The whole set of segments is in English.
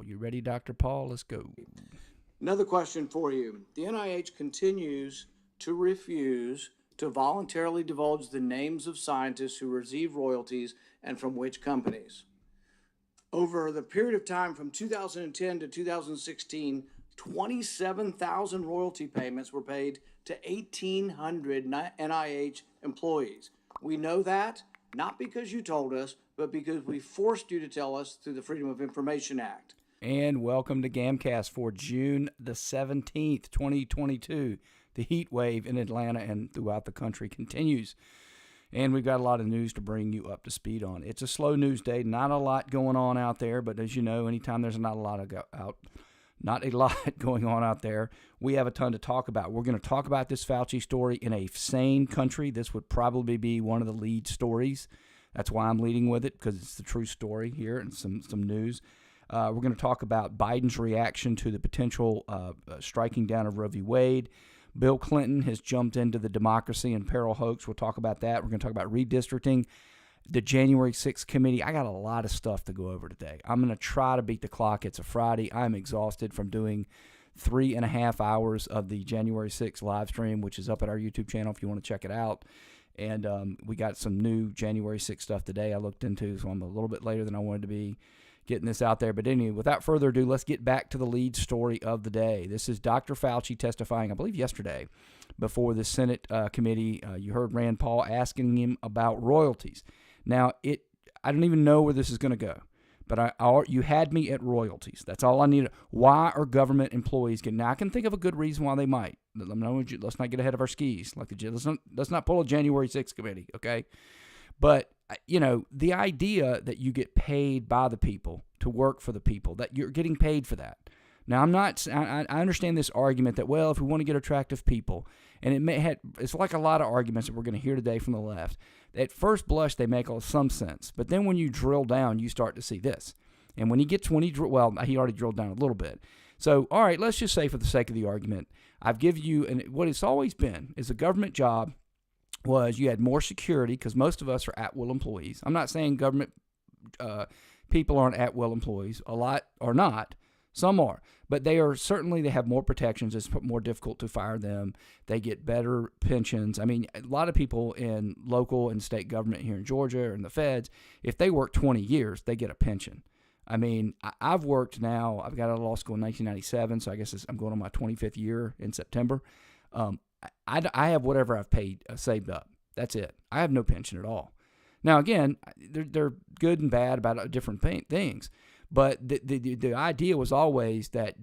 Paul. You ready, Dr. Paul? Let's go. Another question for you. The NIH continues to refuse to voluntarily divulge the names of scientists who receive royalties and from which companies. Over the period of time from 2010 to 2016, 27,000 royalty payments were paid to 1,800 NIH employees. We know that not because you told us, but because we forced you to tell us through the Freedom of Information Act. And welcome to GAMcast for June the 17th, 2022. The heat wave in Atlanta and throughout the country continues. And we've got a lot of news to bring you up to speed on. It's a slow news day, not a lot going on out there, but as you know, anytime there's not a lot going on out there, we have a ton to talk about. We're going to talk about this Fauci story in a sane country. This would probably be one of the lead stories. That's why I'm leading with it, because it's the true story here and some news. We're going to talk about Biden's reaction to the potential striking down of Roe v. Wade. Bill Clinton has jumped into the democracy and peril hoax. We'll talk about that. We're going to talk about redistricting, the January 6th committee. I got a lot of stuff to go over today. I'm going to try to beat the clock. It's a Friday. I'm exhausted from doing 3.5 hours of the January 6th live stream, which is up at our YouTube channel if you want to check it out. And we got some new January 6th stuff today I looked into, so I'm a little bit later than I wanted to be getting this out there. But anyway, without further ado, let's get back to the lead story of the day. This is Dr. Fauci testifying, I believe yesterday, before the Senate committee. You heard Rand Paul asking him about royalties. Now, I don't even know where this is going to go, but you had me at royalties. That's all I need. Why are government employees getting? Now, I can think of a good reason why they might. Let's not get ahead of our skis. Let's not pull a January 6th committee, okay? But, the idea that you get paid by the people to work for the people, that you're getting paid for that. Now, I understand this argument that, well, if we want to get attractive people, and it's like a lot of arguments that we're going to hear today from the left. At first blush, they make some sense. But then when you drill down, you start to see this. And when he already drilled down a little bit. So, all right, let's just say for the sake of the argument, I've given you, and what it's always been is a government job was you had more security because most of us are at-will employees. I'm not saying government people aren't at-will employees. A lot are not. Some are. But they have more protections. It's more difficult to fire them. They get better pensions. I mean, a lot of people in local and state government here in Georgia and the feds, if they work 20 years, they get a pension. I mean, I've worked now. I've got out of law school in 1997, so I guess I'm going on my 25th year in September. I have whatever I've paid, saved up. That's it. I have no pension at all. Now, again, they're good and bad about different things. But the idea was always that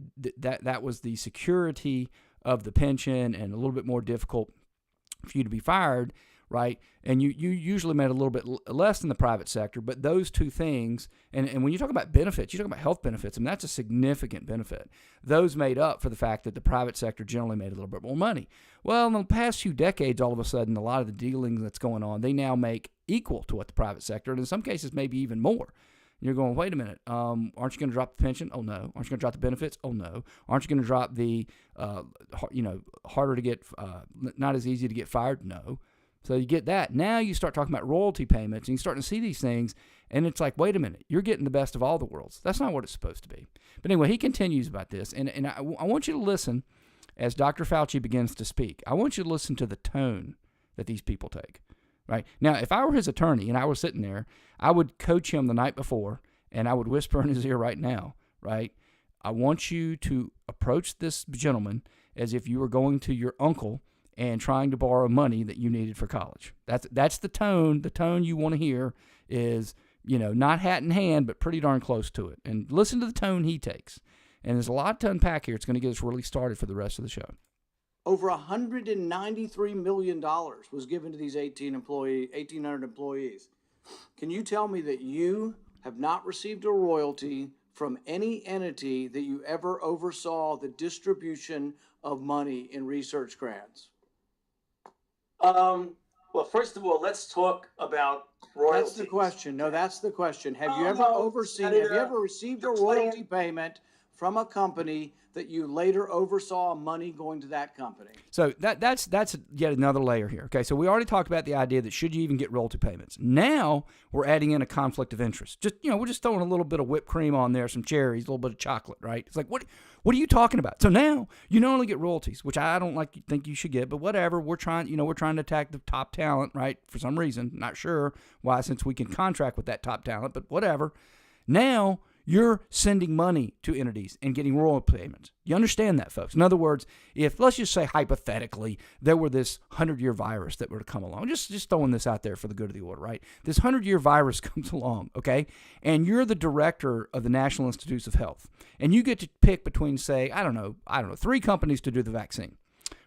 was the security of the pension and a little bit more difficult for you to be fired, right? And you usually made a little bit less than the private sector. But those two things, and when you talk about benefits, you talk about health benefits, that's a significant benefit. Those made up for the fact that the private sector generally made a little bit more money. Well, in the past few decades, all of a sudden, a lot of the dealing that's going on, they now make equal to what the private sector, and in some cases, maybe even more. You're going, wait a minute, aren't you going to drop the pension? Oh, no. Aren't you going to drop the benefits? Oh, no. Aren't you going to drop the, harder to get, not as easy to get fired? No. So you get that. Now you start talking about royalty payments, and you're starting to see these things, and it's like, wait a minute, you're getting the best of all the worlds. That's not what it's supposed to be. But anyway, he continues about this, and I want you to listen as Dr. Fauci begins to speak. I want you to listen to the tone that these people take. Right? Now, if I were his attorney and I was sitting there, I would coach him the night before, and I would whisper in his ear right now, right? I want you to approach this gentleman as if you were going to your uncle and trying to borrow money that you needed for college. That's the tone. The tone you want to hear is, not hat in hand, but pretty darn close to it. And listen to the tone he takes. And there's a lot to unpack here. It's going to get us really started for the rest of the show. Over $193 million was given to these 1,800 employees. Can you tell me that you have not received a royalty from any entity that you ever oversaw the distribution of money in research grants? Well, first of all, let's talk about royalties. That's the question. No, that's the question. Have you ever received a royalty payment from a company that you later oversaw money going to that company. So that's yet another layer here. Okay, so we already talked about the idea that should you even get royalty payments. Now we're adding in a conflict of interest. Just we're just throwing a little bit of whipped cream on there, some cherries, a little bit of chocolate, right? It's like what are you talking about? So now you not only get royalties, which I don't think you should get, but whatever. We're trying to attack the top talent, right? For some reason, not sure why, since we can contract with that top talent, but whatever. Now you're sending money to entities and getting royalty payments. You understand that, folks? In other words, if, let's just say hypothetically, there were this 100-year virus that were to come along, just throwing this out there for the good of the order, right? This 100-year virus comes along, okay? And you're the director of the National Institutes of Health. And you get to pick between, say, I don't know, 3 companies to do the vaccine,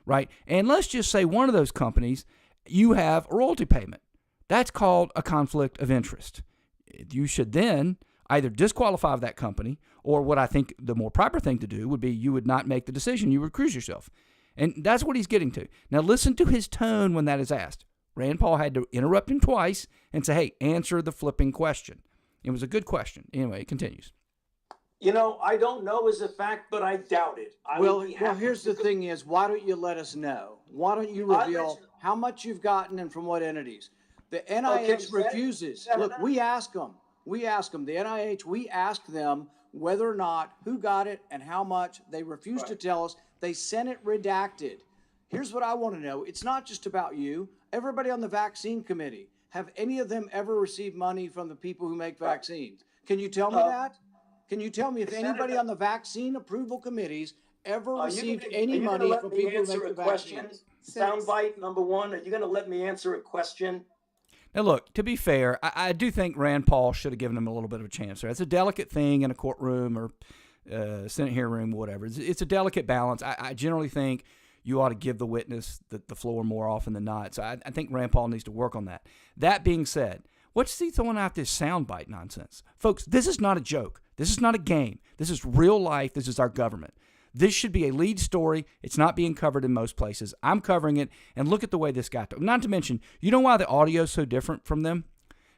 right? And let's just say one of those companies, you have a royalty payment. That's called a conflict of interest. You should then either disqualify that company, or what I think the more proper thing to do would be you would not make the decision. You would recuse yourself. And that's what he's getting to. Now listen to his tone when that is asked. Rand Paul had to interrupt him twice and say, hey, answer the flipping question. It was a good question. Anyway, it continues. I don't know as a fact, but I doubt it. Well, here's the thing is, why don't you let us know? Why don't you reveal how much you've gotten and from what entities? The NIH refuses. Look, we ask them. The NIH, we asked them whether or not, who got it and how much. They refused to tell us. They sent it redacted. Here's what I want to know. It's not just about you. Everybody on the vaccine committee, have any of them ever received money from the people who make vaccines? Can you tell me that? Can you tell me if anybody on the vaccine approval committees ever received any money from people who make the vaccines? Soundbite number 1, are you going to let me answer a question? Now, look, to be fair, I do think Rand Paul should have given him a little bit of a chance there. It's a delicate thing in a courtroom or Senate hearing room, whatever. It's a delicate balance. I generally think you ought to give the witness the floor more often than not. So I think Rand Paul needs to work on that. That being said, what's he throwing out this soundbite nonsense? Folks, this is not a joke. This is not a game. This is real life. This is our government. This should be a lead story. It's not being covered in most places. I'm covering it, and look at the way this got to. Not to mention, you know why the audio is so different from them?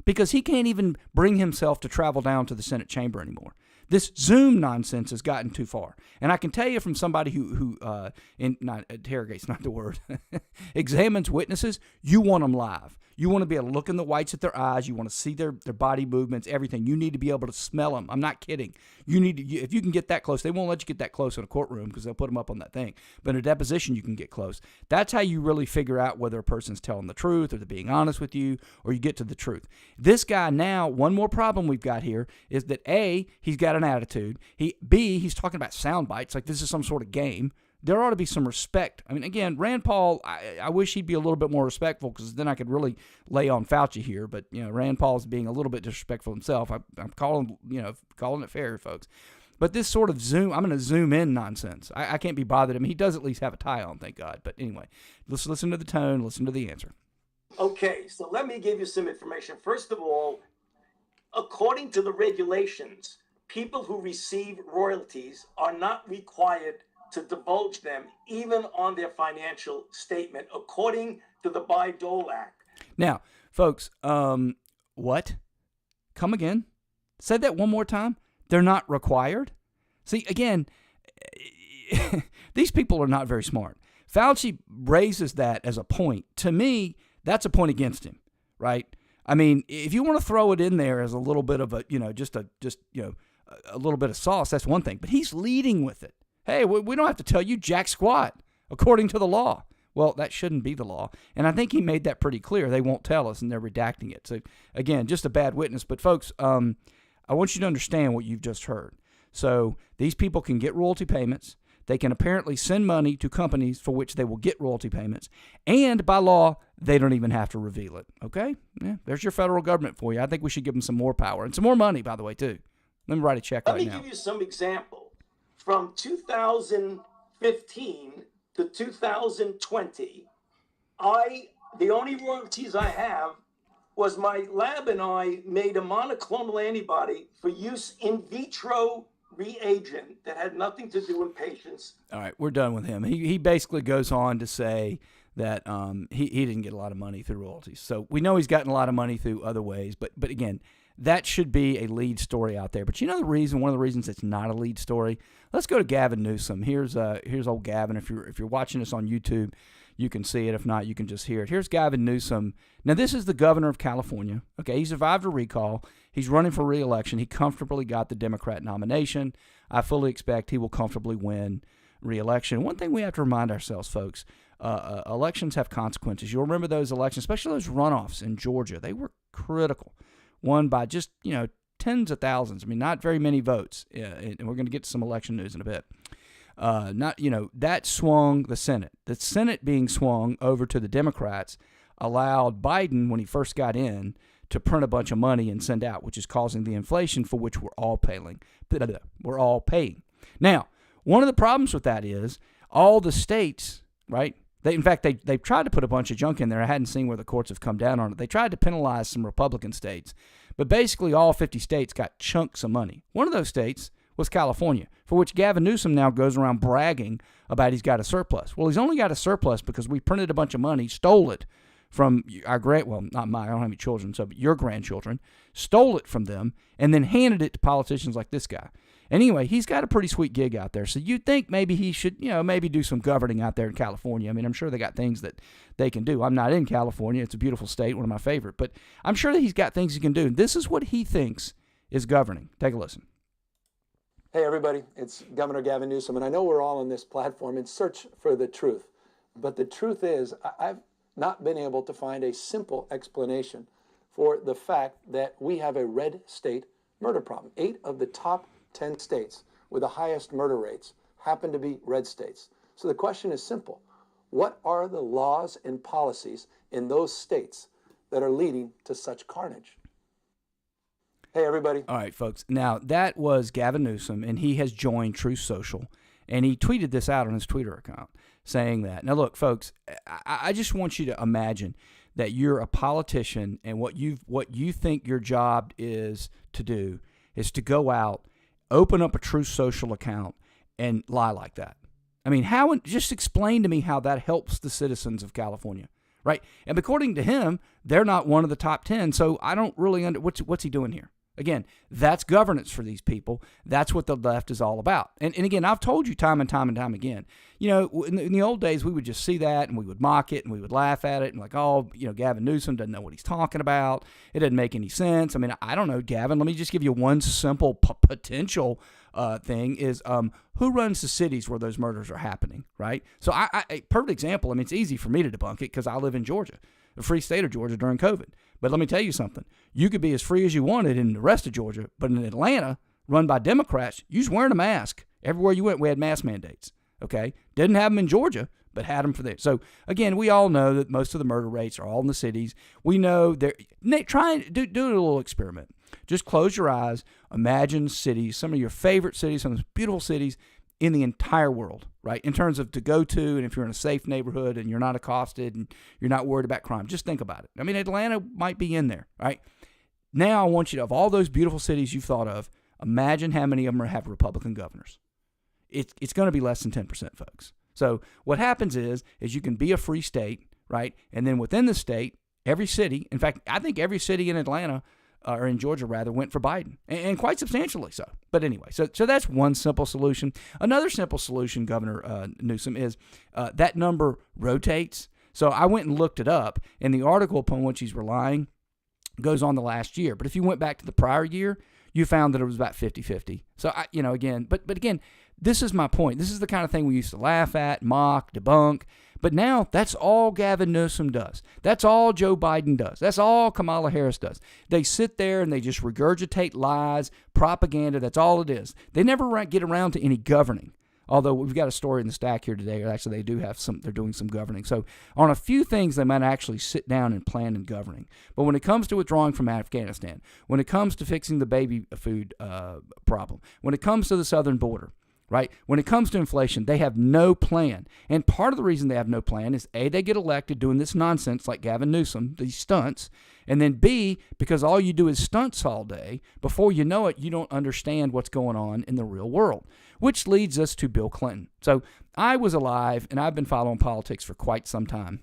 Because he can't even bring himself to travel down to the Senate chamber anymore. This Zoom nonsense has gotten too far. And I can tell you from somebody who interrogates, not the word, examines witnesses, you want them live. You want to be able to look in the whites of their eyes. You want to see their body movements, everything. You need to be able to smell them. I'm not kidding. You need to, if you can get that close, they won't let you get that close in a courtroom because they'll put them up on that thing. But in a deposition, you can get close. That's how you really figure out whether a person's telling the truth or they're being honest with you, or you get to the truth. This guy now, one more problem we've got here is that A, he's got an attitude. B, he's talking about sound bites like this is some sort of game. There ought to be some respect. I mean, again, Rand Paul, I wish he'd be a little bit more respectful because then I could really lay on Fauci here. But, Rand Paul's being a little bit disrespectful himself. I'm calling it fair, folks. But this sort of I'm going to zoom in nonsense. I can't be bothered. I mean, he does at least have a tie on, thank God. But anyway, let's listen to the tone, listen to the answer. Okay, so let me give you some information. First of all, according to the regulations, people who receive royalties are not required to divulge them, even on their financial statement, according to the Bayh-Dole Act. Now, folks, what? Come again? Say that one more time. They're not required? See, again, these people are not very smart. Fauci raises that as a point. To me, that's a point against him, right? I mean, if you want to throw it in there as a little bit of a, a little bit of sauce, that's one thing. But he's leading with it. Hey, we don't have to tell you jack squat, according to the law. Well, that shouldn't be the law. And I think he made that pretty clear. They won't tell us, and they're redacting it. So, again, just a bad witness. But, folks, I want you to understand what you've just heard. So these people can get royalty payments. They can apparently send money to companies for which they will get royalty payments. And by law, they don't even have to reveal it. Okay? Yeah, there's your federal government for you. I think we should give them some more power. And some more money, by the way, too. Let me write a check right now. Let me give you some example. From 2015 to 2020, the only royalties I have was my lab and I made a monoclonal antibody for use in vitro reagent that had nothing to do with patients. All right, we're done with him. He basically goes on to say that he didn't get a lot of money through royalties. So we know he's gotten a lot of money through other ways. But again, that should be a lead story out there. But you know the reason, one of the reasons it's not a lead story? Let's go to Gavin Newsom. Here's old Gavin. If you're watching us on YouTube, you can see it. If not, you can just hear it. Here's Gavin Newsom. Now, this is the governor of California. Okay, he survived a recall. He's running for re-election. He comfortably got the Democrat nomination. I fully expect he will comfortably win re-election. One thing we have to remind ourselves, folks, elections have consequences. You'll remember those elections, especially those runoffs in Georgia. They were critical. Won by just, tens of thousands. I mean, not very many votes. And we're going to get to some election news in a bit. That swung the Senate. The Senate being swung over to the Democrats allowed Biden, when he first got in, to print a bunch of money and send out, which is causing the inflation for which we're all paying. Now, one of the problems with that is all the states, right? They've tried to put a bunch of junk in there. I hadn't seen where the courts have come down on it. They tried to penalize some Republican states, but basically all 50 states got chunks of money. One of those states was California, for which Gavin Newsom now goes around bragging about he's got a surplus. Well, he's only got a surplus because we printed a bunch of money, stole it from our not mine, I don't have any children, but your grandchildren, stole it from them, and then handed it to politicians like this guy. Anyway, he's got a pretty sweet gig out there. So you'd think maybe he should, maybe do some governing out there in California. I mean, I'm sure they got things that they can do. I'm not in California. It's a beautiful state, one of my favorite. But I'm sure that he's got things he can do. This is what he thinks is governing. Take a listen. Hey, everybody. It's Governor Gavin Newsom. And I know we're all on this platform in search for the truth. But the truth is, I've not been able to find a simple explanation for the fact that we have a red state murder problem. 8 of the top 10 states with the highest murder rates happen to be red states. So the question is simple. What are the laws and policies in those states that are leading to such carnage? Hey, everybody. All right, folks. Now, that was Gavin Newsom, and he has joined Truth Social, and he tweeted this out on his Twitter account saying that. Now, look, folks, I just want you to imagine that you're a politician, and what you think your job is to do is to go out, open up a Truth Social account, and lie like that. I mean, just explain to me how that helps the citizens of California, right? And according to him, they're not one of the top 10, so I don't really what's he doing here? Again, that's governance for these people. That's what the left is all about. And again, I've told you time and time again, in the old days, we would just see that and we would mock it and we would laugh at it and like, Gavin Newsom doesn't know what he's talking about. It doesn't make any sense. I mean, I don't know, Gavin, let me just give you one simple potential thing is who runs the cities where those murders are happening, right? So a perfect example, I mean, it's easy for me to debunk it because I live in Georgia, the free state of Georgia during COVID. But let me tell you something. You could be as free as you wanted in the rest of Georgia, but in Atlanta, run by Democrats, you was wearing a mask. Everywhere you went, we had mask mandates, okay? Didn't have them in Georgia, but had them for there. So, again, we all know that most of the murder rates are all in the cities. We know they're trying to do a little experiment. Just close your eyes. Imagine cities, some of your favorite cities, some of those beautiful cities in the entire world, right? In terms of to go to, and if you're in a safe neighborhood and you're not accosted and you're not worried about crime, just think about it. I mean, Atlanta might be in there, right? Now I want you to, of all those beautiful cities you've thought of, imagine how many of them have Republican governors. It's going to be less than 10%, folks. So what happens is you can be a free state, right? And then within the state, every city, in fact, I think every city in Atlanta or in Georgia, rather, went for Biden, and quite substantially so. But anyway, so that's one simple solution. Another simple solution, Governor Newsom, is that number rotates. So I went and looked it up, and the article upon which he's relying goes on the last year. But if you went back to the prior year, you found that it was about 50-50. So, again, but again, this is my point. This is the kind of thing we used to laugh at, mock, debunk. But now that's all Gavin Newsom does. That's all Joe Biden does. That's all Kamala Harris does. They sit there and they just regurgitate lies, propaganda. That's all it is. They never get around to any governing. Although we've got a story in the stack here today. Actually, they do have they're doing some governing. So on a few things, they might actually sit down and plan and governing. But when it comes to withdrawing from Afghanistan, when it comes to fixing the baby food problem, when it comes to the southern border, right? When it comes to inflation, they have no plan. And part of the reason they have no plan is A, they get elected doing this nonsense like Gavin Newsom, these stunts, and then B, because all you do is stunts all day, before you know it, you don't understand what's going on in the real world, which leads us to Bill Clinton. So I was alive, and I've been following politics for quite some time.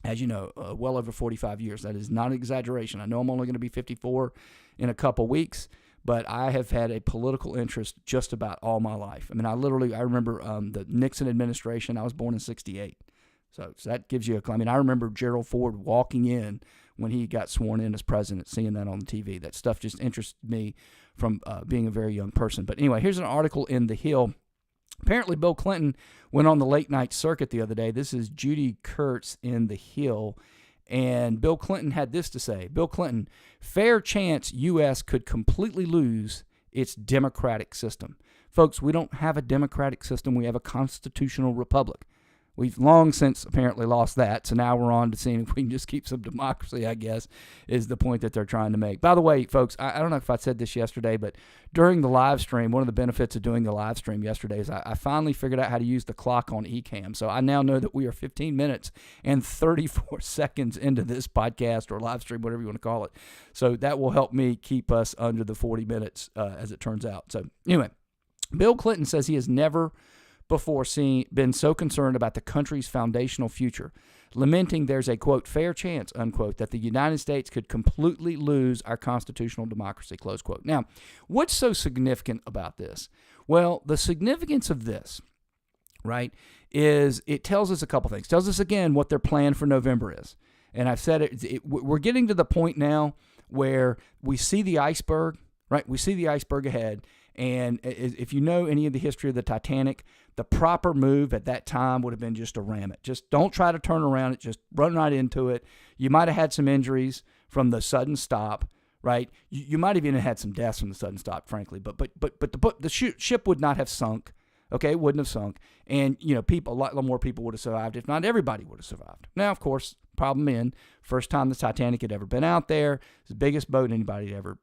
As you know, well over 45 years. That is not an exaggeration. I know I'm only going to be 54 in a couple weeks, but I have had a political interest just about all my life. I mean, I remember the Nixon administration. I was born in 1968. So that gives you I remember Gerald Ford walking in when he got sworn in as president, seeing that on the TV. That stuff just interested me from being a very young person. But anyway, here's an article in The Hill. Apparently, Bill Clinton went on the late night circuit the other day. This is Judy Kurtz in The Hill. And Bill Clinton had this to say. Bill Clinton, fair chance U.S. could completely lose its democratic system. Folks, we don't have a democratic system. We have a constitutional republic. We've long since apparently lost that, so now we're on to seeing if we can just keep some democracy, I guess, is the point that they're trying to make. By the way, folks, I don't know if I said this yesterday, but during the live stream, one of the benefits of doing the live stream yesterday is I finally figured out how to use the clock on eCam. So I now know that we are 15 minutes and 34 seconds into this podcast or live stream, whatever you want to call it. So that will help me keep us under the 40 minutes as it turns out. So anyway, Bill Clinton says he has never before been so concerned about the country's foundational future, lamenting there's a, quote, fair chance, unquote, that the United States could completely lose our constitutional democracy, close quote. Now, what's so significant about this? Well, the significance of this, right, is it tells us a couple things. It tells us, again, what their plan for November is. And I've said we're getting to the point now where we see the iceberg, right? We see the iceberg ahead. And if you know any of the history of the Titanic, the proper move at that time would have been just to ram it. Just don't try to turn around it. Just run right into it. You might have had some injuries from the sudden stop, right? You might have even had some deaths from the sudden stop, frankly. But the ship would not have sunk. Okay, it wouldn't have sunk. And, a lot more people would have survived, if not everybody would have survived. Now, of course, problem first time the Titanic had ever been out there. It's the biggest boat anybody had ever,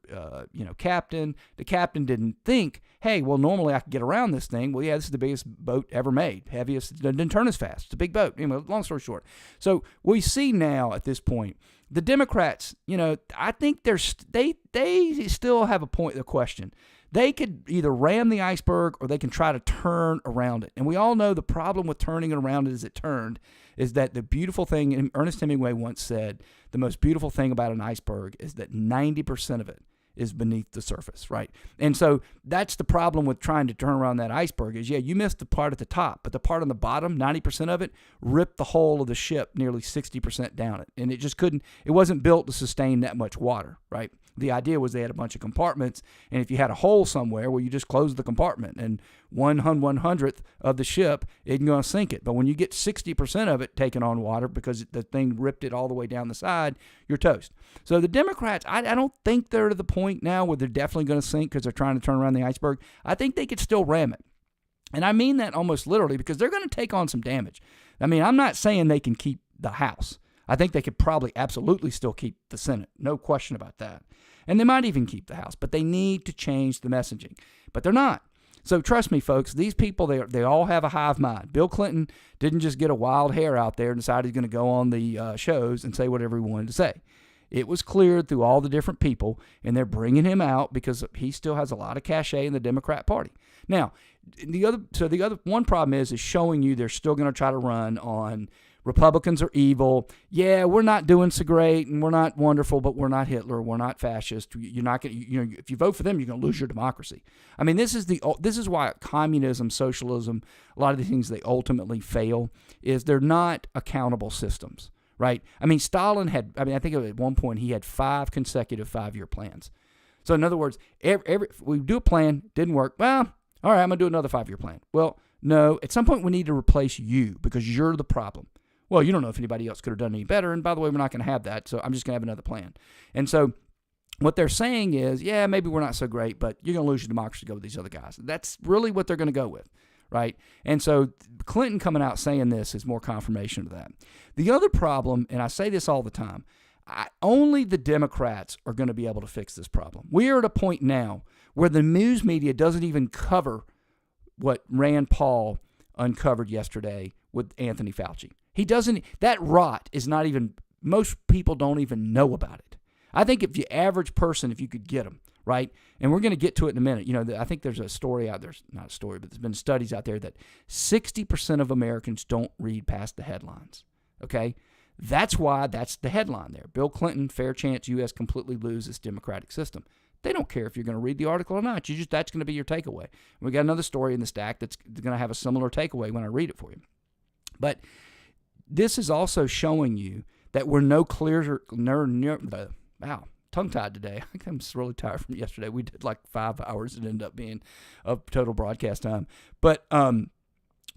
captained. The captain didn't think, hey, well, normally I could get around this thing. Well, yeah, this is the biggest boat ever made. Heaviest, it didn't turn as fast. It's a big boat. Long story short. So we see now at this point, the Democrats, I think they still have a point of question. They could either ram the iceberg or they can try to turn around it. And we all know the problem with turning it around as it turned is that the beautiful thing, and Ernest Hemingway once said, the most beautiful thing about an iceberg is that 90% of it is beneath the surface, right? And so that's the problem with trying to turn around that iceberg is, you missed the part at the top, but the part on the bottom, 90% of it, ripped the hull of the ship nearly 60% down it. And it wasn't built to sustain that much water, right? The idea was they had a bunch of compartments, and if you had a hole somewhere, well, you just close the compartment, and 1/100th of the ship isn't going to sink it. But when you get 60% of it taken on water because the thing ripped it all the way down the side, you're toast. So the Democrats, I don't think they're to the point now where they're definitely going to sink because they're trying to turn around the iceberg. I think they could still ram it. And I mean that almost literally because they're going to take on some damage. I mean, I'm not saying they can keep the House. I think they could probably absolutely still keep the Senate. No question about that. And they might even keep the House, but they need to change the messaging. But they're not. So trust me, folks, these people, they all have a hive mind. Bill Clinton didn't just get a wild hair out there and decide he's going to go on the shows and say whatever he wanted to say. It was cleared through all the different people, and they're bringing him out because he still has a lot of cachet in the Democrat Party. Now, the other one problem is showing you they're still going to try to run on Republicans are evil. Yeah, we're not doing so great, and we're not wonderful, but we're not Hitler. We're not fascist. You're not going. If you vote for them, you're going to lose your democracy. I mean, this is why communism, socialism, a lot of the things they ultimately fail is they're not accountable systems, right? I mean, Stalin had. I think at one point he had 5 consecutive 5-year plans. So in other words, we do a plan, didn't work. Well, all right, I'm going to do another 5-year plan. Well, no, at some point we need to replace you because you're the problem. Well, you don't know if anybody else could have done any better. And by the way, we're not going to have that. So I'm just going to have another plan. And so what they're saying is, yeah, maybe we're not so great, but you're going to lose your democracy to go with these other guys. That's really what they're going to go with, right? And so Clinton coming out saying this is more confirmation of that. The other problem, and I say this all the time, only the Democrats are going to be able to fix this problem. We are at a point now where the news media doesn't even cover what Rand Paul uncovered yesterday with Anthony Fauci. That rot is not even, most people don't even know about it. I think if the average person, if you could get them, right? And we're going to get to it in a minute. I think there's a story out there, not a story, but there's been studies out there that 60% of Americans don't read past the headlines, okay? That's why that's the headline there. Bill Clinton, fair chance U.S. completely loses Democratic system. They don't care if you're going to read the article or not. That's going to be your takeaway. We got another story in the stack that's going to have a similar takeaway when I read it for you. But this is also showing you that we're no clearer. Wow, tongue-tied today. I'm really tired from yesterday. We did like 5 hours. It ended up being of total broadcast time. But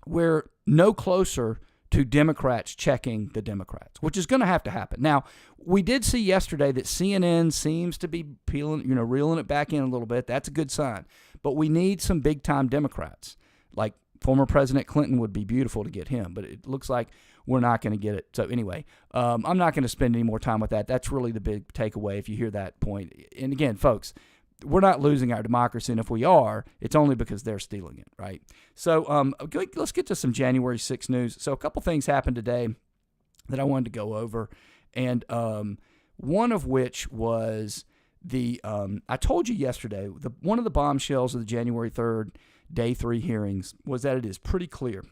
we're no closer to Democrats checking the Democrats, which is going to have to happen. Now, we did see yesterday that CNN seems to be reeling it back in a little bit. That's a good sign. But we need some big-time Democrats. Like former President Clinton would be beautiful to get him, but it looks like we're not going to get it. So anyway, I'm not going to spend any more time with that. That's really the big takeaway if you hear that point. And again, folks, we're not losing our democracy, and if we are, it's only because they're stealing it, right? So let's get to some January 6th news. So a couple things happened today that I wanted to go over, and one of which was I told you yesterday, one of the bombshells of the January 3rd, Day 3 hearings was that it is pretty clear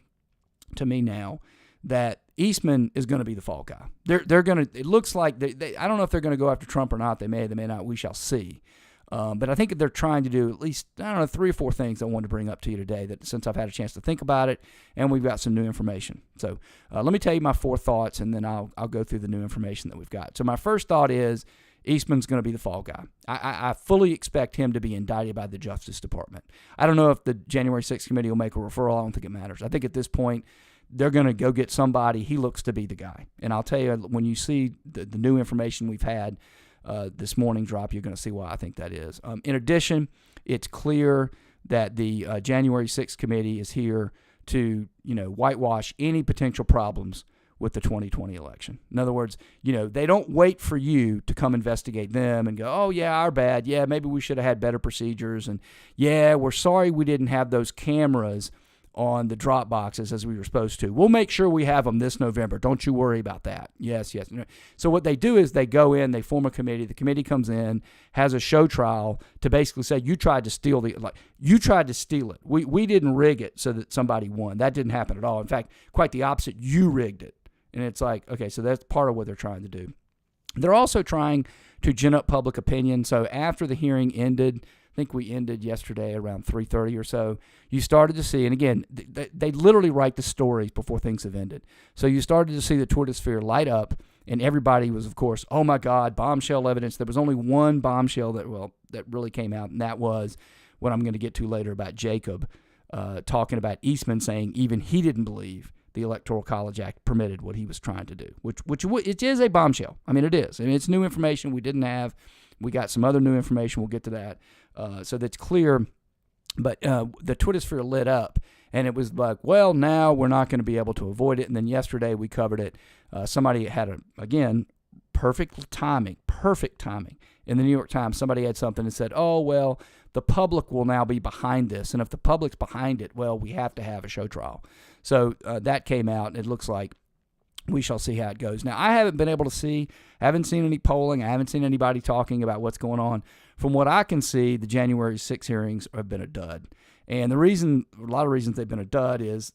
to me now that Eastman is going to be the fall guy. They're going to. It looks like I don't know if they're going to go after Trump or not. They may not. We shall see. But I think they're trying to do at least, 3 or 4 things I wanted to bring up to you today that since I've had a chance to think about it, and we've got some new information. So let me tell you my 4 thoughts, and then I'll go through the new information that we've got. So my first thought is Eastman's going to be the fall guy. I fully expect him to be indicted by the Justice Department. I don't know if the January 6th committee will make a referral. I don't think it matters. I think at this point, they're going to go get somebody. He looks to be the guy. And I'll tell you, when you see the new information we've had, this morning drop, you're going to see why I think that is. In addition, it's clear that the January 6th committee is here to, whitewash any potential problems with the 2020 election. In other words, they don't wait for you to come investigate them and go, oh, yeah, our bad. Yeah, maybe we should have had better procedures. And, yeah, we're sorry we didn't have those cameras on the drop boxes as we were supposed to. We'll make sure we have them this November. Don't you worry about that. Yes. So what they do is they go in, they form a committee. The committee comes in, has a show trial to basically say, you tried to steal it. We didn't rig it so that somebody won. That didn't happen at all. In fact, quite the opposite. You rigged it. And it's like, okay, so that's part of what they're trying to do. They're also trying to gin up public opinion. So after the hearing ended, I think we ended yesterday around 3:30 or so, you started to see, and again, they literally write the stories before things have ended. So you started to see the Twitter sphere light up, and everybody was, of course, oh my God, bombshell evidence. There was only one bombshell that really came out, and that was what I'm going to get to later about Jacob talking about Eastman saying even he didn't believe the Electoral College Act permitted what he was trying to do, which it is a bombshell. I mean, it is. I mean, it's new information we didn't have. We got some other new information. We'll get to that. So that's clear. But the Twitter sphere lit up, and it was like, well, now we're not going to be able to avoid it. And then yesterday we covered it. Somebody had, again, perfect timing. In the New York Times, somebody had something that said, oh, well, the public will now be behind this. And if the public's behind it, well, we have to have a show trial. So that came out, and it looks like we shall see how it goes. Now, I haven't been able to see, haven't seen any polling. I haven't seen anybody talking about what's going on. From what I can see, the January 6th hearings have been a dud. And a lot of reasons they've been a dud is,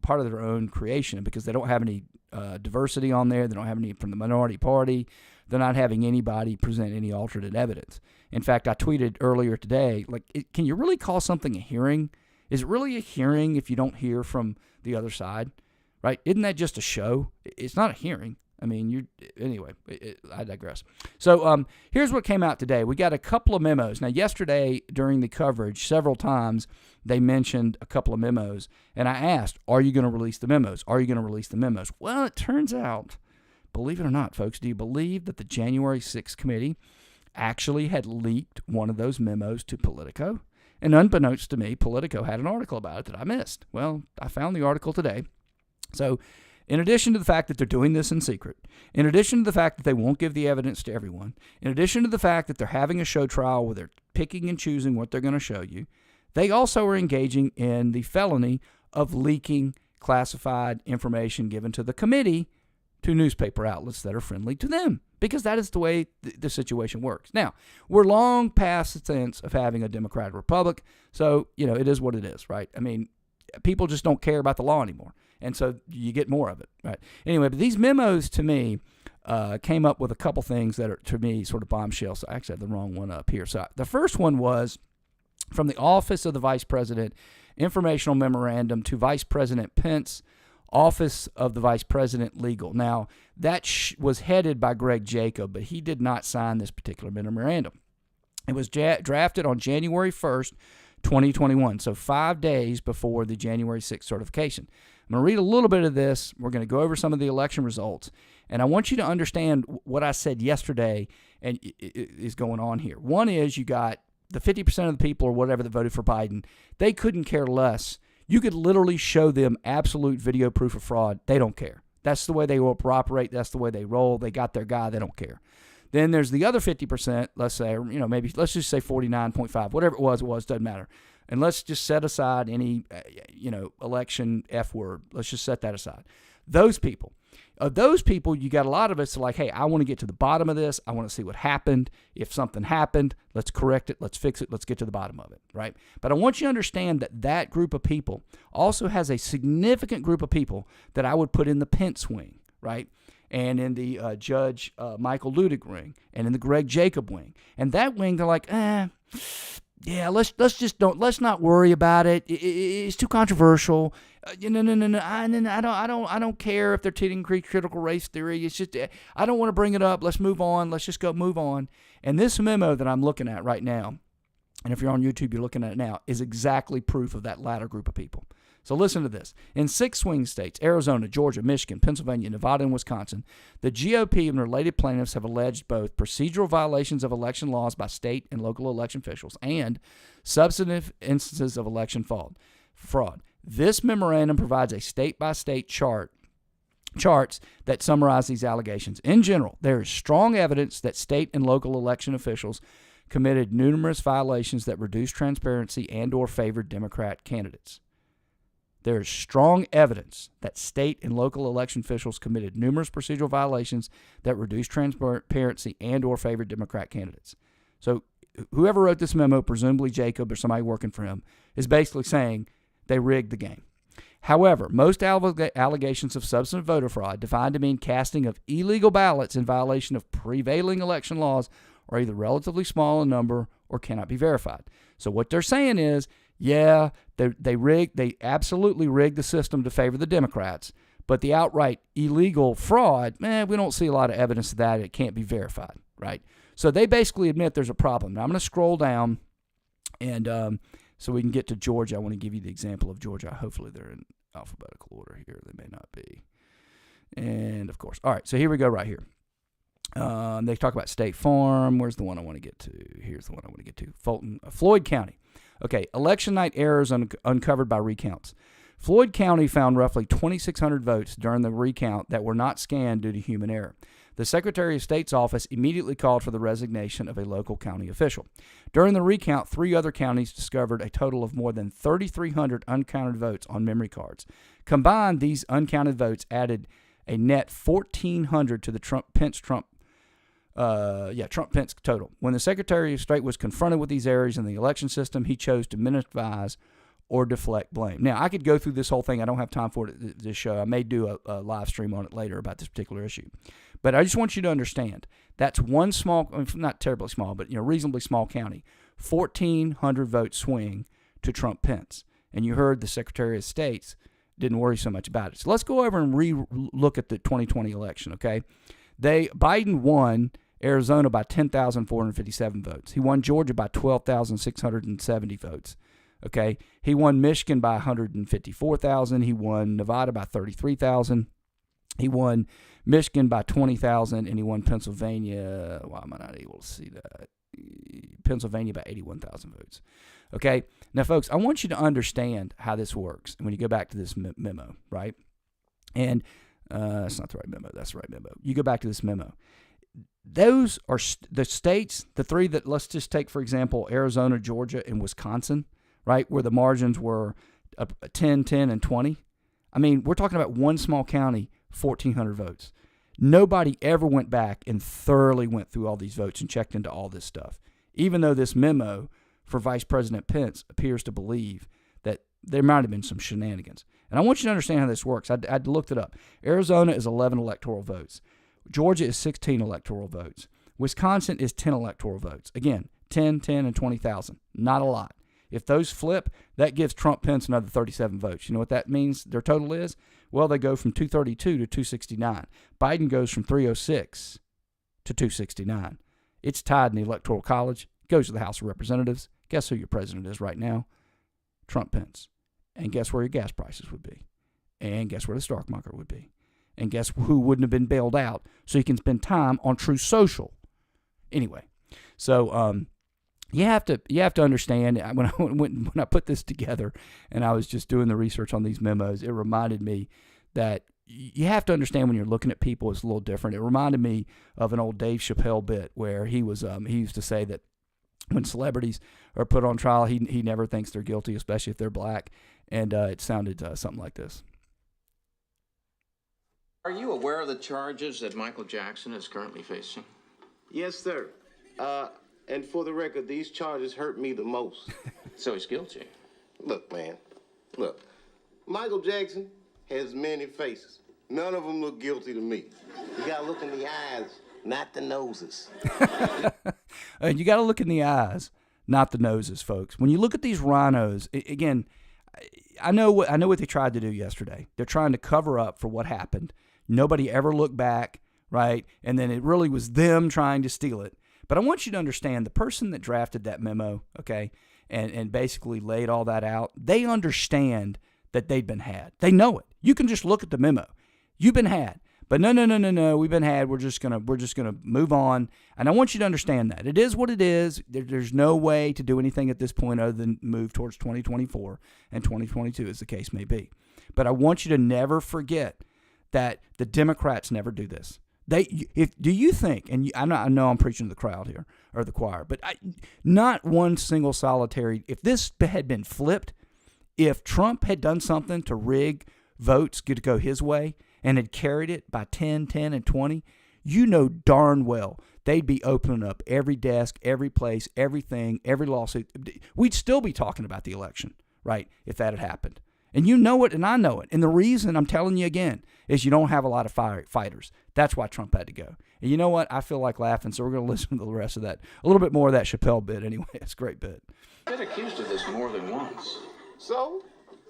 part of their own creation, because they don't have any diversity on there. They don't have any from the minority party. They're not having anybody present any alternate evidence. In fact, I tweeted earlier today, can you really call something a hearing? Is it really a hearing if you don't hear from the other side? Right? Isn't that just a show? It's not a hearing. I mean, anyway, I digress. So here's what came out today. We got a couple of memos. Now, yesterday during the coverage, several times they mentioned a couple of memos. And I asked, are you going to release the memos? Are you going to release the memos? Well, it turns out, believe it or not, folks, do you believe that the January 6th committee actually had leaked one of those memos to Politico? And unbeknownst to me, Politico had an article about it that I missed. Well, I found the article today. So in addition to the fact that they're doing this in secret, in addition to the fact that they won't give the evidence to everyone, in addition to the fact that they're having a show trial where they're picking and choosing what they're going to show you, they also are engaging in the felony of leaking classified information given to the committee to newspaper outlets that are friendly to them, because that is the way the situation works. Now, we're long past the sense of having a democratic republic, so, it is what it is, right? I mean, people just don't care about the law anymore. And so you get more of it, right? Anyway, but these memos to me, came up with a couple things that are, to me, sort of bombshells. So I actually have the wrong one up here. So the first one was from the Office of the Vice President, informational memorandum to Vice President Pence, Office of the Vice President Legal. Now, that was headed by Greg Jacob, but he did not sign this particular memorandum. It was drafted on January 1st, 2021, so 5 days before the January 6th certification. I'm going to read a little bit of this. We're going to go over some of the election results, and I want you to understand what I said yesterday and is going on here. One is you got the 50% of the people or whatever that voted for Biden. They couldn't care less. You could literally show them absolute video proof of fraud. They don't care. That's the way they operate. That's the way they roll. They got their guy. They don't care. Then there's the other 50%, let's say, maybe let's just say 49.5, whatever it was, doesn't matter. And let's just set aside any, election F word. Let's just set that aside. Those people, you got a lot of us like, hey, I want to get to the bottom of this. I want to see what happened. If something happened, let's correct it. Let's fix it. Let's get to the bottom of it, right? But I want you to understand that that group of people also has a significant group of people that I would put in the Pence wing, right? And in the Judge Michael Ludig wing, and in the Greg Jacob wing. And that wing, they're like, yeah, let's not worry about it. It's too controversial. No. I don't care if they're teaching critical race theory. It's just I don't want to bring it up. Let's move on. Let's just go move on. And this memo that I'm looking at right now, and if you're on YouTube, you're looking at it now, is exactly proof of that latter group of people. So listen to this. In 6 swing states, Arizona, Georgia, Michigan, Pennsylvania, Nevada, and Wisconsin, the GOP and related plaintiffs have alleged both procedural violations of election laws by state and local election officials and substantive instances of election fraud. This memorandum provides a state-by-state charts that summarize these allegations. In general, there is strong evidence that state and local election officials committed numerous violations that reduced transparency and or favored Democrat candidates. There is strong evidence that state and local election officials committed numerous procedural violations that reduced transparency and or favored Democrat candidates. So whoever wrote this memo, presumably Jacob or somebody working for him, is basically saying they rigged the game. However, most allegations of substantive voter fraud, defined to mean casting of illegal ballots in violation of prevailing election laws, are either relatively small in number or cannot be verified. So what they're saying is, yeah, they absolutely rigged the system to favor the Democrats, but the outright illegal fraud, we don't see a lot of evidence of that. It can't be verified, right? So they basically admit there's a problem. Now I'm going to scroll down, and so we can get to Georgia. I want to give you the example of Georgia. Hopefully they're in alphabetical order here. They may not be. And, of course. All right, so here we go right here. They talk about State Farm. Where's the one I want to get to? Here's the one I want to get to. Floyd County. Okay, election night errors uncovered by recounts. Floyd County found roughly 2,600 votes during the recount that were not scanned due to human error. The Secretary of State's office immediately called for the resignation of a local county official. During the recount, 3 other counties discovered a total of more than 3,300 uncounted votes on memory cards. Combined, these uncounted votes added a net 1,400 to the Trump-Pence total. When the Secretary of State was confronted with these errors in the election system, he chose to minimize or deflect blame. Now, I could go through this whole thing. I don't have time for it this show. I may do a live stream on it later about this particular issue. But I just want you to understand, that's one small, not terribly small, but reasonably small county, 1,400 vote swing to Trump-Pence. And you heard the Secretary of State didn't worry so much about it. So let's go over and re-look at the 2020 election, okay? Biden won Arizona by 10,457 votes. He won Georgia by 12,670 votes. Okay, he won Michigan by 154,000. He won Nevada by 33,000. He won Michigan by 20,000, and he won Pennsylvania. Why am I not able to see that? Pennsylvania by 81,000 votes. Okay, now folks, I want you to understand how this works. And when you go back to this memo, right? And that's not the right memo. That's the right memo. You go back to this memo. Those are the states, the 3 that, let's just take, for example, Arizona, Georgia, and Wisconsin, right, where the margins were 10, 10, and 20. I mean, we're talking about one small county, 1,400 votes. Nobody ever went back and thoroughly went through all these votes and checked into all this stuff, even though this memo for Vice President Pence appears to believe that there might have been some shenanigans. And I want you to understand how this works. I looked it up. Arizona is 11 electoral votes. Georgia is 16 electoral votes. Wisconsin is 10 electoral votes. Again, 10, 10, and 20,000. Not a lot. If those flip, that gives Trump-Pence another 37 votes. You know what that means their total is? Well, they go from 232 to 269. Biden goes from 306 to 269. It's tied in the Electoral College. Goes to the House of Representatives. Guess who your president is right now? Trump-Pence. And guess where your gas prices would be? And guess where the stock market would be? And guess who wouldn't have been bailed out so you can spend time on True Social? Anyway, so you have to understand, when I put this together and I was just doing the research on these memos, it reminded me that you have to understand when you're looking at people, it's a little different. It reminded me of an old Dave Chappelle bit where he used to say that when celebrities are put on trial, he never thinks they're guilty, especially if they're black. And it sounded something like this. Are you aware of the charges that Michael Jackson is currently facing? Yes, sir. And for the record, these charges hurt me the most. So he's guilty. Look, man. Look. Michael Jackson has many faces. None of them look guilty to me. You gotta look in the eyes, not the noses. You got to look in the eyes, not the noses, folks. When you look at these rhinos, again, I know what they tried to do yesterday. They're trying to cover up for what happened. Nobody ever looked back, right? And then it really was them trying to steal it. But I want you to understand the person that drafted that memo, okay, and basically laid all that out, they understand that they'd been had. They know it. You can just look at the memo. You've been had. But no, we've been had. We're just gonna move on. And I want you to understand that. It is what it is. There's no way to do anything at this point other than move towards 2024 and 2022, as the case may be. But I want you to never forget that the Democrats never do this. Do you think, and I know I'm preaching to the crowd here, or the choir, but not one single solitary, if this had been flipped, if Trump had done something to rig votes to go his way and had carried it by 10, 10, and 20, you know darn well they'd be opening up every desk, every place, everything, every lawsuit. We'd still be talking about the election, right, if that had happened. And you know it, and I know it. And the reason I'm telling you again is you don't have a lot of fighters. That's why Trump had to go. And you know what? I feel like laughing, so we're going to listen to the rest of that. A little bit more of that Chappelle bit anyway. It's a great bit. Been accused of this more than once. So,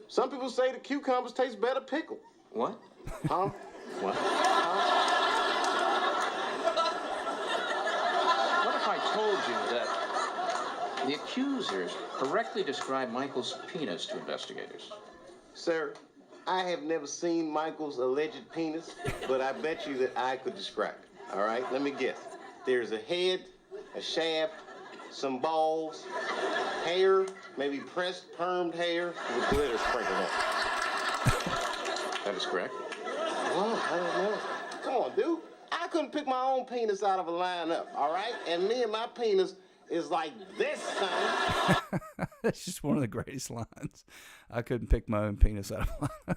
some people say the cucumbers taste better pickled. What? Huh? What? What if I told you that the accusers correctly described Michael's penis to investigators? Sir, I have never seen Michael's alleged penis, but I bet you that I could describe it. All right, let me guess. There's a head, a shaft, some balls, hair, maybe pressed, permed hair, with glitter sprinkled on it. That is correct. Well, I don't know. Come on, dude. I couldn't pick my own penis out of a lineup, all right? And me and my penis is like this, son. That's just one of the greatest lines. I couldn't pick my own penis out of line.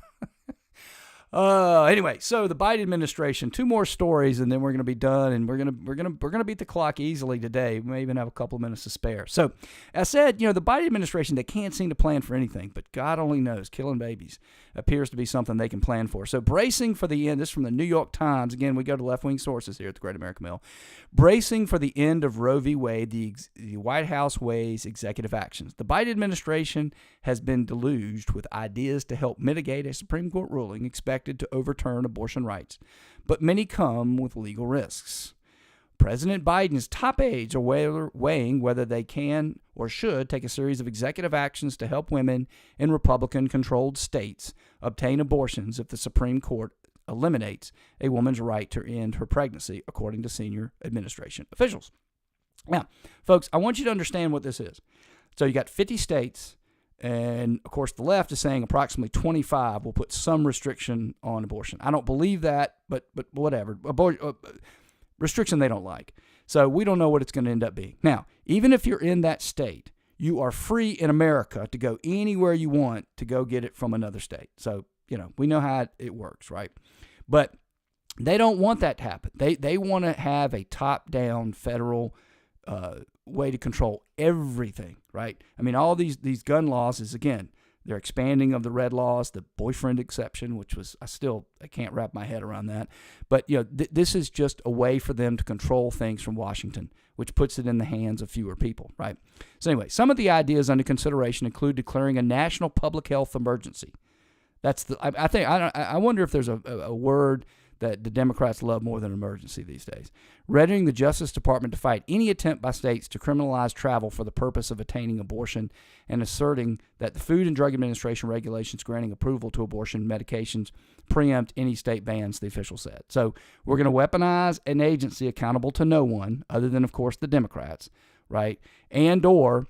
Anyway, so the Biden administration, 2 more stories, and then we're going to be done, and we're going to beat the clock easily today. We may even have a couple of minutes to spare. So, as I said, the Biden administration, they can't seem to plan for anything, but God only knows, killing babies appears to be something they can plan for. So, bracing for the end, this is from the New York Times. Again, we go to left-wing sources here at the Great American Mill. Bracing for the end of Roe v. Wade, the White House weighs executive actions. The Biden administration has been deluged with ideas to help mitigate a Supreme Court ruling expected to overturn abortion rights, but many come with legal risks. President Biden's top aides are weighing whether they can or should take a series of executive actions to help women in Republican-controlled states obtain abortions if the Supreme Court eliminates a woman's right to end her pregnancy, according to senior administration officials. Now, folks, I want you to understand what this is. So you got 50 states. And, of course, the left is saying approximately 25 will put some restriction on abortion. I don't believe that, but whatever. Restriction they don't like. So we don't know what it's going to end up being. Now, even if you're in that state, you are free in America to go anywhere you want to go get it from another state. So, we know how it works, right? But they don't want that to happen. They want to have a top-down federal way to control everything, right? I mean, all these gun laws is, again, They're expanding of the red laws, the boyfriend exception, which was, I can't wrap my head around that. But, this is just a way for them to control things from Washington, which puts it in the hands of fewer people, right? So anyway, some of the ideas under consideration include declaring a national public health emergency. That's I wonder if there's a word that the Democrats love more than emergency these days. Rendering the Justice Department to fight any attempt by states to criminalize travel for the purpose of attaining abortion, and asserting that the Food and Drug Administration regulations granting approval to abortion medications preempt any state bans, the official said. So we're going to weaponize an agency accountable to no one other than, of course, the Democrats, right? And or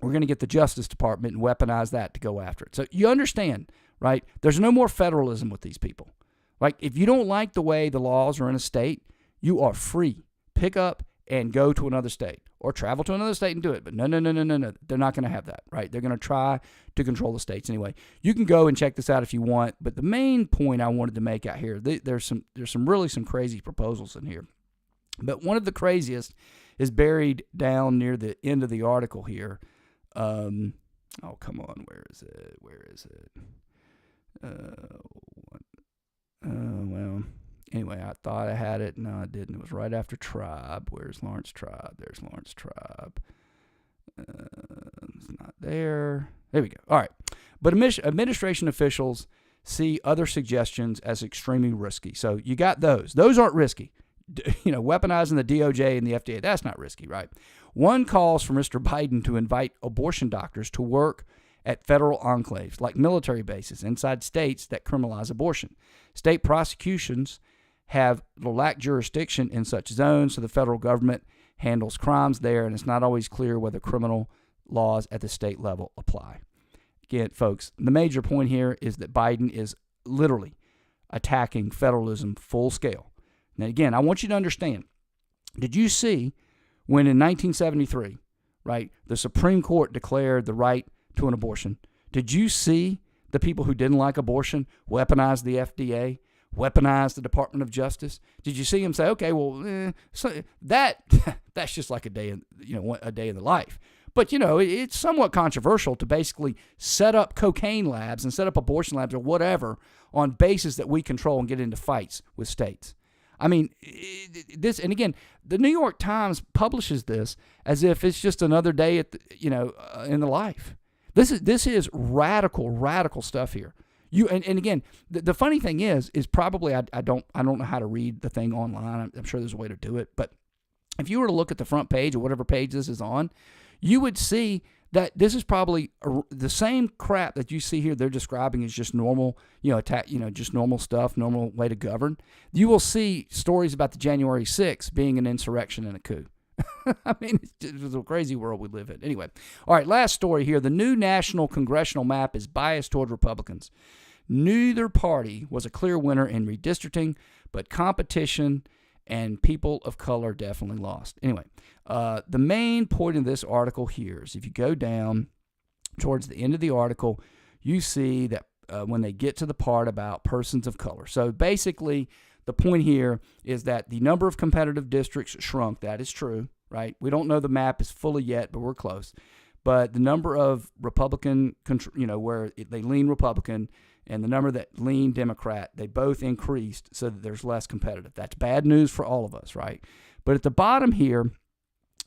we're going to get the Justice Department and weaponize that to go after it. So you understand, right? There's no more federalism with these people. Like, if you don't like the way the laws are in a state, you are free. Pick up and go to another state or travel to another state and do it. But no. They're not going to have that, right? They're going to try to control the states anyway. You can go and check this out if you want. But the main point I wanted to make out here, there's some crazy proposals in here. But one of the craziest is buried down near the end of the article here. Oh, come on. Where is it? Well, anyway, I thought I had it. No, I didn't. It was right after Tribe. Where's Lawrence Tribe? There's Lawrence Tribe. It's not there. There we go. All right. But administration officials see other suggestions as extremely risky. So you got those. Those aren't risky. Weaponizing the DOJ and the FDA, that's not risky, right? One calls for Mr. Biden to invite abortion doctors to work at federal enclaves, like military bases inside states that criminalize abortion. State prosecutions lack jurisdiction in such zones, so the federal government handles crimes there, and it's not always clear whether criminal laws at the state level apply. Again, folks, the major point here is that Biden is literally attacking federalism full scale. Now, again, I want you to understand, did you see when in 1973, right, the Supreme Court declared the right to an abortion? Did you see the people who didn't like abortion weaponize the FDA, weaponize the Department of Justice? Did you see them say, okay, well, that's just like a day in the life? But it's somewhat controversial to basically set up cocaine labs and set up abortion labs or whatever on basis that we control and get into fights with states. I mean, this, and again, the New York Times publishes this as if it's just another day at in the life. This is radical stuff here. And again, the funny thing is probably I don't know how to read the thing online. I'm sure there's a way to do it, but if you were to look at the front page or whatever page this is on, you would see that this is probably the same crap that you see here. They're describing as just normal, just normal stuff, normal way to govern. You will see stories about the January 6th being an insurrection and a coup. I mean, it's a crazy world we live in. Anyway, all right, last story here. The new national congressional map is biased toward Republicans. Neither party was a clear winner in redistricting, but competition and people of color definitely lost. Anyway, the main point of this article here is if you go down towards the end of the article, you see that when they get to the part about persons of color. So basically, the point here is that the number of competitive districts shrunk. That is true, right? We don't know the map is fully yet, but we're close. But the number of Republican, where they lean Republican, and the number that lean Democrat, they both increased so that there's less competitive. That's bad news for all of us, right? But at the bottom here,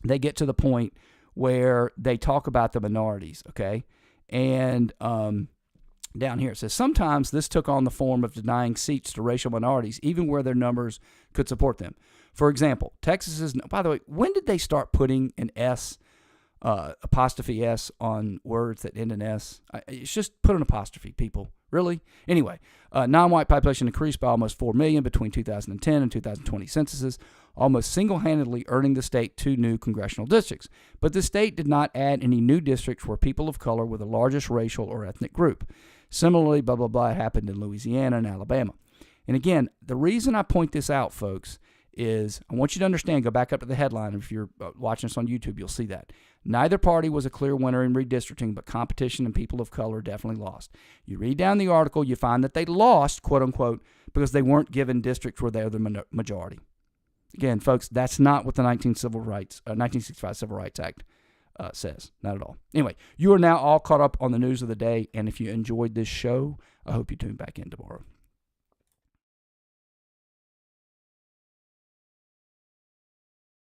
they get to the point where they talk about the minorities, okay? And down here it says, sometimes this took on the form of denying seats to racial minorities, even where their numbers could support them. For example, Texas is, by the way, when did they start putting an S, apostrophe S on words that end in S? It's just put an apostrophe, people. Really? Anyway, non-white population increased by almost 4 million between 2010 and 2020 censuses, almost single-handedly earning the state 2 new congressional districts. But the state did not add any new districts where people of color were the largest racial or ethnic group. Similarly, blah, blah, blah, it happened in Louisiana and Alabama. And again, the reason I point this out, folks, is I want you to understand, go back up to the headline. If you're watching us on YouTube, you'll see that. Neither party was a clear winner in redistricting, but competition and people of color definitely lost. You read down the article, you find that they lost, quote unquote, because they weren't given districts where they're the majority. Again, folks, that's not what the 1965 Civil Rights Act says. Not at all. Anyway, you are now all caught up on the news of the day, and if you enjoyed this show, I hope you tune back in tomorrow.